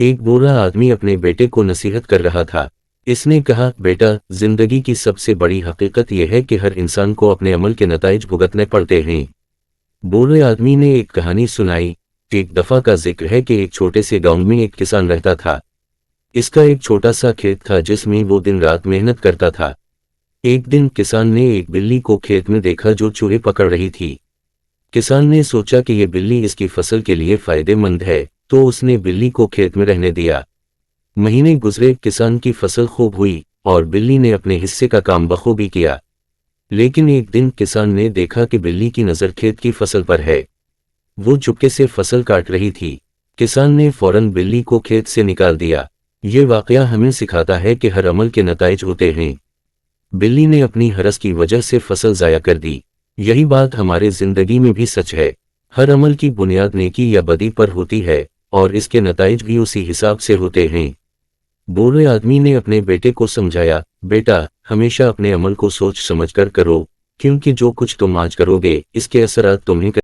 ایک بوڑھا آدمی اپنے بیٹے کو نصیحت کر رہا تھا۔ اس نے کہا، بیٹا، زندگی کی سب سے بڑی حقیقت یہ ہے کہ ہر انسان کو اپنے عمل کے نتائج بھگتنے پڑتے ہیں۔ بوڑھے آدمی نے ایک کہانی سنائی۔ ایک دفعہ کا ذکر ہے کہ ایک چھوٹے سے گاؤں میں ایک کسان رہتا تھا۔ اس کا ایک چھوٹا سا کھیت تھا جس میں وہ دن رات محنت کرتا تھا۔ ایک دن کسان نے ایک بلی کو کھیت میں دیکھا جو چوہے پکڑ رہی تھی۔ کسان نے سوچا کہ یہ بلی اس کی فصل کے لیے فائدہ مند ہے، تو اس نے بلی کو کھیت میں رہنے دیا۔ مہینے گزرے، کسان کی فصل خوب ہوئی اور بلی نے اپنے حصے کا کام بخوبی کیا۔ لیکن ایک دن کسان نے دیکھا کہ بلی کی نظر کھیت کی فصل پر ہے۔ وہ چپکے سے فصل کاٹ رہی تھی۔ کسان نے فوراً بلی کو کھیت سے نکال دیا۔ یہ واقعہ ہمیں سکھاتا ہے کہ ہر عمل کے نتائج ہوتے ہیں۔ بلی نے اپنی ہرس کی وجہ سے فصل ضائع کر دی۔ یہی بات ہمارے زندگی میں بھی سچ ہے۔ ہر عمل کی بنیاد نیکی یا بدی پر ہوتی ہے، اور اس کے نتائج بھی اسی حساب سے ہوتے ہیں۔ بوڑھے آدمی نے اپنے بیٹے کو سمجھایا، بیٹا، ہمیشہ اپنے عمل کو سوچ سمجھ کر کرو، کیونکہ جو کچھ تم آج کرو گے اس کے اثرات تمہیں